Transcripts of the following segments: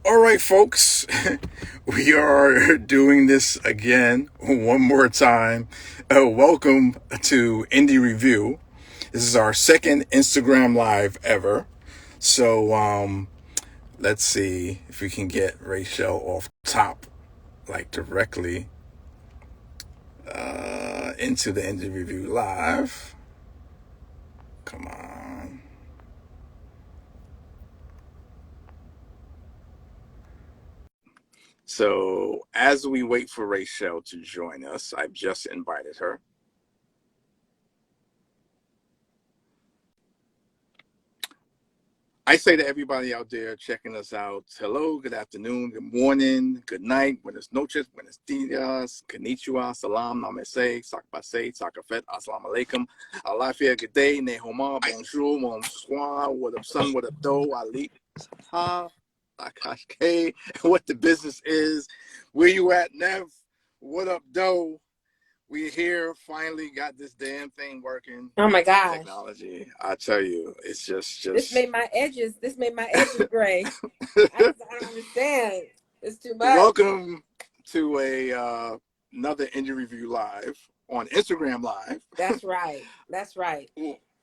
All right, folks, we are doing this again one more time. Welcome to Indie Review. This is our second Instagram Live ever. So let's see if we can get Rachel off top, like directly into the Indie Review Live. Come on. So, as we wait for Rachel to join us, I've just invited her. I say to everybody out there checking us out, hello, good afternoon, good morning, good night, buenas noches, buenos dias, konnichiwa, salam, namaste, sakpase, sakafet, assalamu alaikum, alafia, good day, nehoma, bonjour, bonsoir, what up, son, what up, do, ali, ha, akashke, what the business is, where you at, Nev, what up, do, we here, finally got this damn thing working. Oh my gosh. Technology, I tell you, it's just This made my edges gray. I don't understand. It's too much. Welcome to another Indie Review Live on Instagram Live. That's right.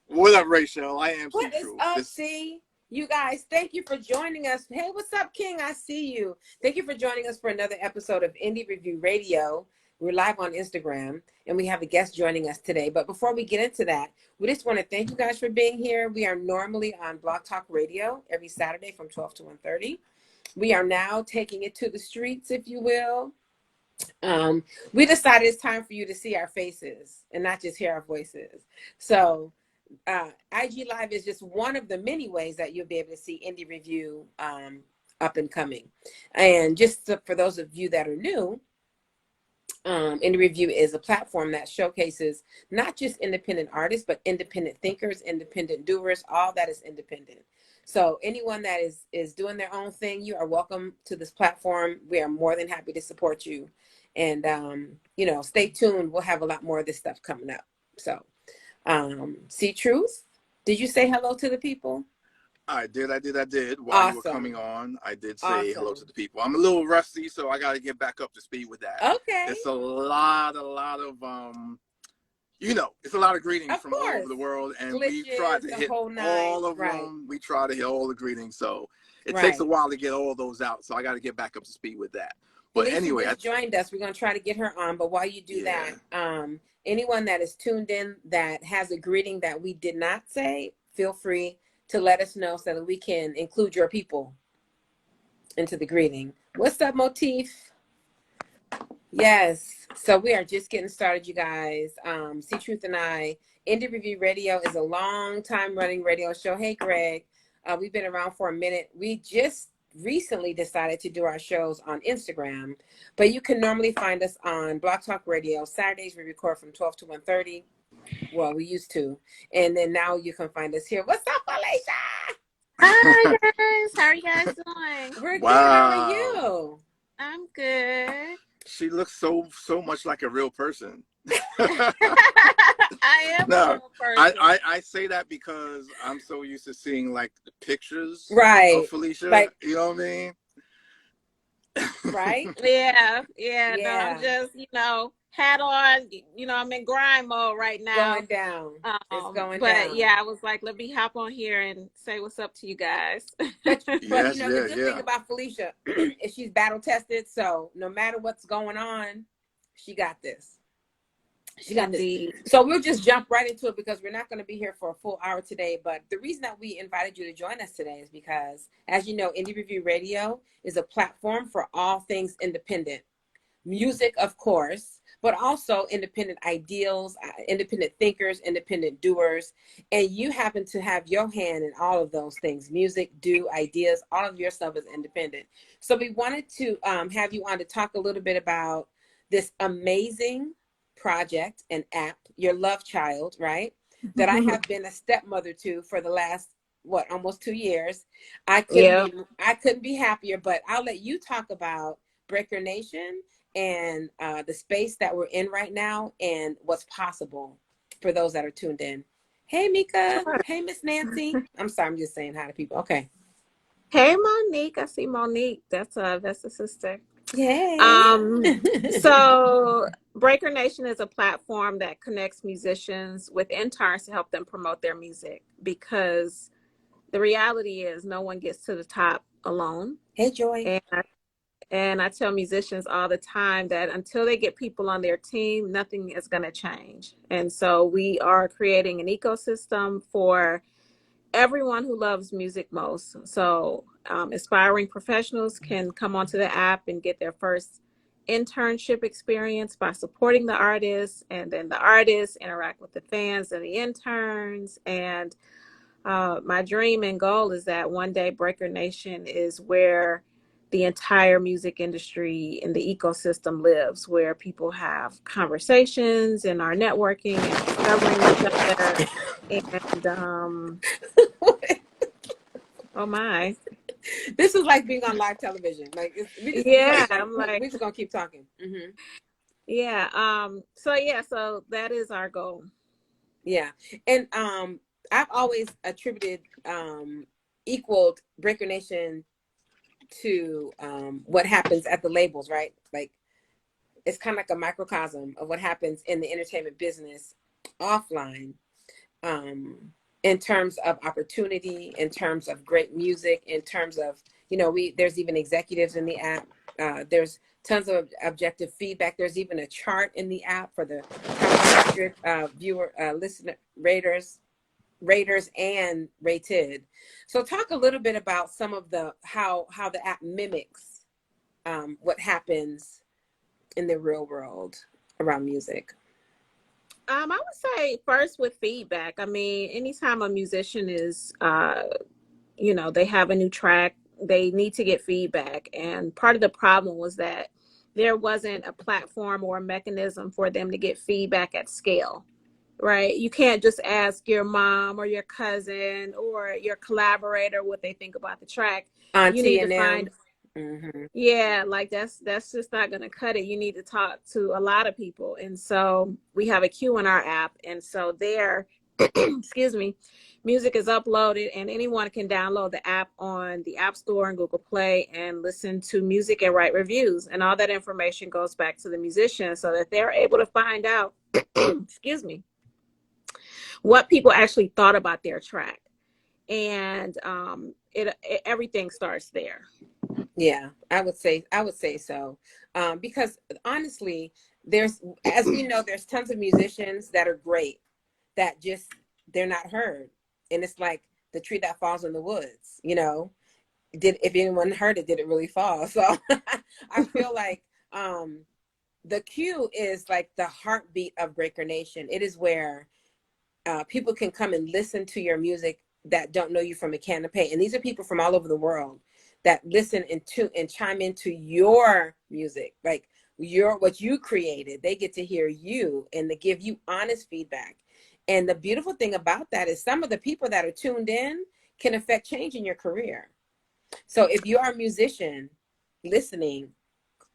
What up, Rachel? I am What is up, C? You guys, thank you for joining us. Hey, what's up, King? I see you. Thank you for joining us for another episode of Indie Review Radio. We're live on Instagram, and we have a guest joining us today. But before we get into that, we just want to thank you guys for being here. We are normally on Blog Talk Radio every Saturday from 12 to 1:30. We are now taking it to the streets, if you will. We decided it's time for you to see our faces and not just hear our voices. So IG Live is just one of the many ways that you'll be able to see Indie Review up and coming. And just for those of you that are new, Indie Review is a platform that showcases not just independent artists, but independent thinkers, independent doers, all that is independent. So anyone that is doing their own thing, you are welcome to this platform. We are more than happy to support you. And, stay tuned. We'll have a lot more of this stuff coming up. So, See Truth, did you say hello to the people? I did. While Awesome. You were coming on, I did say hello to the people. I'm a little rusty, so I got to get back up to speed with that. Okay. It's a lot of, it's a lot of greetings from all over the world, and we tried to hit all of them. We try to hit all the greetings, so it takes a while to get all those out. So I got to get back up to speed with that. But Felisha anyway, just joined us. We're going to try to get her on. But while you do that, anyone that is tuned in that has a greeting that we did not say, feel free to let us know so that we can include your people into the greeting. What's up, Motif? Yes. So we are just getting started, you guys. See Truth and I. Indie Review Radio is a long time running radio show. Hey, Greg. We've been around for a minute. We just recently decided to do our shows on Instagram, but you can normally find us on Blog Talk Radio. Saturdays we record from 12 to 1:30. Well, we used to, and then now you can find us here. What's up, Felisha? Hi guys, how are you guys doing? We're good. How are you? I'm good. She looks so much like a real person. I am a real person. I say that because I'm so used to seeing like the pictures of Felisha. Like, you know what I mean? Right? Yeah. No, I'm just, hat on, I'm in grind mode right now. Going down. It's going down. But yeah, I was like, let me hop on here and say what's up to you guys. But the good thing about Felisha is she's battle tested. So no matter what's going on, she got this. She got this. So we'll just jump right into it because we're not going to be here for a full hour today. But the reason that we invited you to join us today is because, as you know, Indie Review Radio is a platform for all things independent. Music, of course, but also independent ideals, independent thinkers, independent doers. And you happen to have your hand in all of those things: music, ideas, all of your stuff is independent. So we wanted to have you on to talk a little bit about this amazing project and app, your love child, right? That I have been a stepmother to for the last, almost 2 years. I couldn't be happier, but I'll let you talk about Breaker Nation and the space that we're in right now and what's possible for those that are tuned in. Hey, Mika. Sure. Hey, Miss Nancy. I'm sorry, I'm just saying hi to people. Okay. Hey, Monique. I see Monique. That's a sister. Yay. So Breaker Nation is a platform that connects musicians with interns to help them promote their music, because the reality is no one gets to the top alone. Hey, Joy. And I tell musicians all the time that until they get people on their team, nothing is going to change. And so we are creating an ecosystem for everyone who loves music most. So aspiring professionals can come onto the app and get their first internship experience by supporting the artists, and then the artists interact with the fans and the interns. And my dream and goal is that one day Breaker Nation is where the entire music industry and the ecosystem lives, where people have conversations and are networking and discovering each other. And oh my, this is like being on live television. Like, we're just gonna keep talking. Mm-hmm. Yeah. So that is our goal. Yeah. And I've always attributed equaled Breaker Nation to what happens at the labels, right? Like, it's kind of like a microcosm of what happens in the entertainment business offline, in terms of opportunity, in terms of great music, in terms of, there's even executives in the app. There's tons of objective feedback. There's even a chart in the app for the top 100 viewer, listener, raters and rated. So talk a little bit about some of how the app mimics what happens in the real world around music. I would say first with feedback. I mean, anytime a musician is, they have a new track, they need to get feedback. And part of the problem was that there wasn't a platform or a mechanism for them to get feedback at scale, right? You can't just ask your mom or your cousin or your collaborator what they think about the track. Auntie, you need to find, mm-hmm. Yeah, like that's just not going to cut it. You need to talk to a lot of people. And so we have a queue in our app. And so there, excuse me, music is uploaded and anyone can download the app on the App Store and Google Play and listen to music and write reviews. And all that information goes back to the musician so that they're able to find out, excuse me, what people actually thought about their track. And everything starts there. Yeah, I would say so. Because honestly, as we know, there's tons of musicians that are great that just, they're not heard. And it's like the tree that falls in the woods, if anyone heard it, did it really fall? So I feel like the queue is like the heartbeat of Breaker Nation. It is where people can come and listen to your music that don't know you from a can of paint. And these are people from all over the world that listen and chime into your music, like what you created. They get to hear you and they give you honest feedback. And the beautiful thing about that is some of the people that are tuned in can affect change in your career. So if you are a musician listening,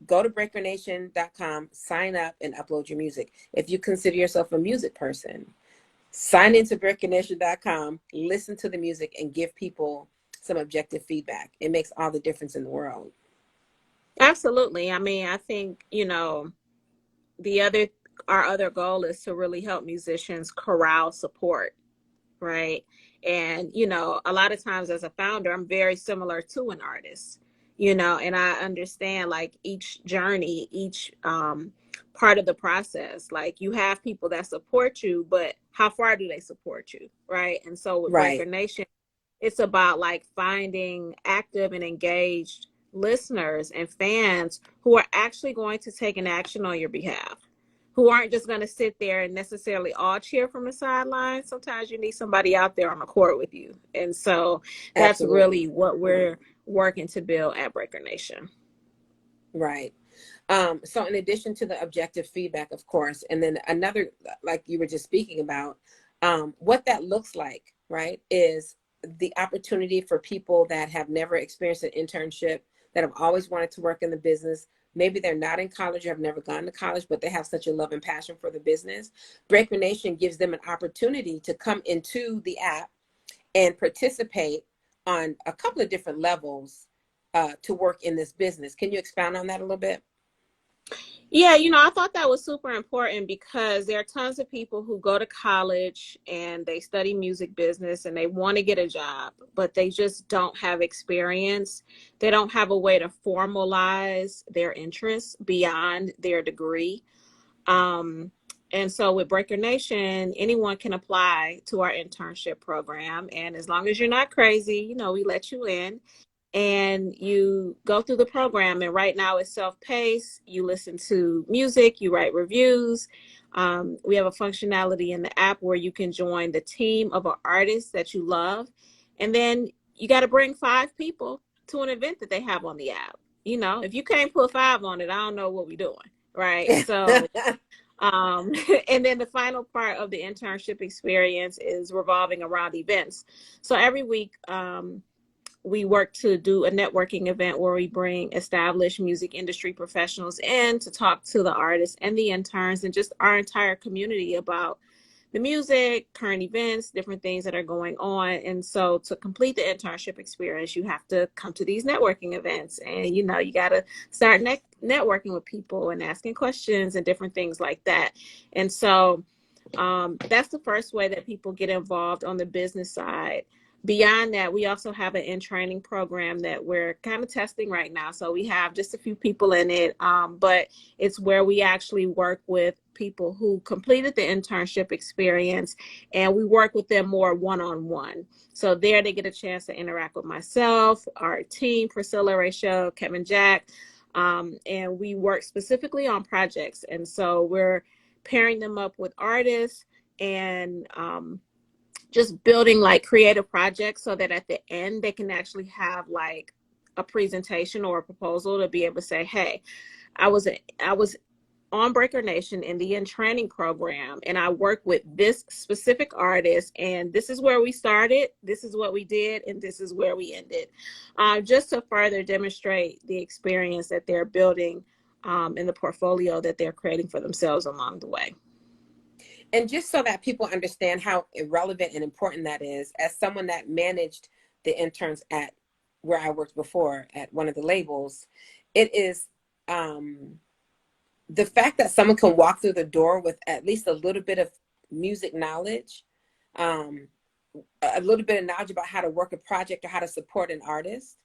go to breakernation.com, sign up and upload your music. If you consider yourself a music person, sign into breakernation.com, listen to the music and give people some objective feedback. It makes all the difference in the world. Absolutely. I mean, I think, our other goal is to really help musicians corral support, right? And, a lot of times as a founder, I'm very similar to an artist, and I understand like each journey, each part of the process. Like you have people that support you, but how far do they support you, right? And so with Breaker Nation, it's about like finding active and engaged listeners and fans who are actually going to take an action on your behalf, who aren't just going to sit there and necessarily all cheer from the sideline. Sometimes you need somebody out there on the court with you. And so that's really what we're working to build at Breaker Nation. Right. So in addition to the objective feedback, of course, and then another, like you were just speaking about, what that looks like, right, is the opportunity for people that have never experienced an internship, that have always wanted to work in the business. Maybe they're not in college or have never gone to college, but they have such a love and passion for the business. Breaker Nation gives them an opportunity to come into the app and participate on a couple of different levels to work in this business. Can you expound on that a little bit? Yeah, I thought that was super important because there are tons of people who go to college and they study music business and they want to get a job, but they just don't have experience. They don't have a way to formalize their interests beyond their degree. Um, and so with Breaker Nation, anyone can apply to our internship program. And as long as you're not crazy, we let you in and you go through the program. And right now it's self-paced. You listen to music, you write reviews. We have a functionality in the app where you can join the team of an artist that you love. And then you got to bring 5 people to an event that they have on the app. If you can't put 5 on it, I don't know what we're doing. Right. So, and then the final part of the internship experience is revolving around events. So every week, we work to do a networking event where we bring established music industry professionals in to talk to the artists and the interns and just our entire community about the music, current events, different things that are going on. And so to complete the internship experience, you have to come to these networking events and, you got to start networking with people and asking questions and different things like that. And so that's the first way that people get involved on the business side. Beyond that, we also have an in-training program that we're kind of testing right now. So we have just a few people in it, but it's where we actually work with people who completed the internship experience, and we work with them more one-on-one. So there they get a chance to interact with myself, our team, Priscilla, Rachel, Kevin, Jack, and we work specifically on projects. And so we're pairing them up with artists and just building like creative projects so that at the end they can actually have like a presentation or a proposal to be able to say, hey, I was on Breaker Nation in the in-training program and I worked with this specific artist and this is where we started, this is what we did, and this is where we ended. Just to further demonstrate the experience that they're building in the portfolio that they're creating for themselves along the way. And just so that people understand how irrelevant and important that is, as someone that managed the interns at where I worked before at one of the labels, it is the fact that someone can walk through the door with at least a little bit of music knowledge, a little bit of knowledge about how to work a project or how to support an artist,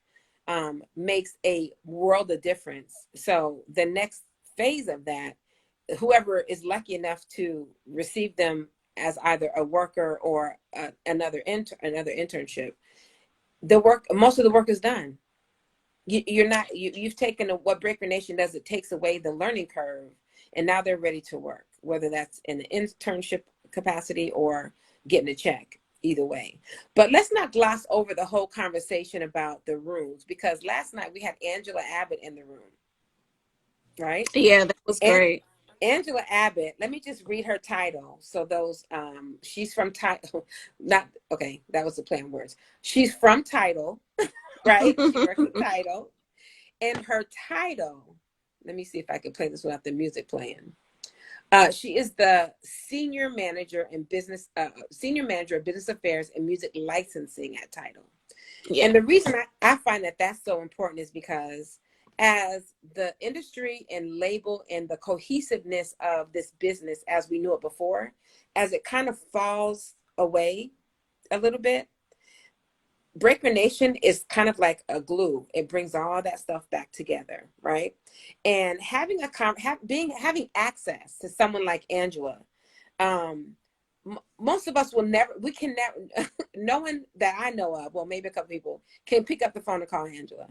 makes a world of difference. So the next phase of that, whoever is lucky enough to receive them as either a worker or another internship, most of the work is done. You've taken what Breaker Nation does, it takes away the learning curve, and now they're ready to work, whether that's in the internship capacity or getting a check, either way. But let's not gloss over the whole conversation about the rooms, because last night we had Angela Abbott in the room, right? Yeah, that was great. Angela Abbott, let me just read her title. So those, she's from Title, that was the play on words. She's from Title, right? She works with Title. And her title, let me see if I can play this without the music playing. She is the senior manager of business affairs and music licensing at Title. Yeah. And the reason I find that that's so important is because as the industry and label and the cohesiveness of this business as we knew it before, as it kind of falls away a little bit, Breaker Nation is kind of like a glue. It brings all that stuff back together, right? And having having access to someone like Angela, most of us we can never, no one that I know of, well, maybe a couple people can pick up the phone and call Angela.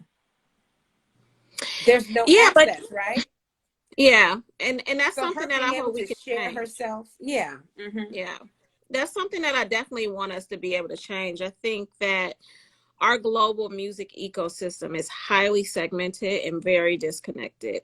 There's no access, right? Yeah, and that's so something that I hope we can share change. Herself. Yeah. Mm-hmm. Yeah, that's something that I definitely want us to be able to change. I think that our global music ecosystem is highly segmented and very disconnected.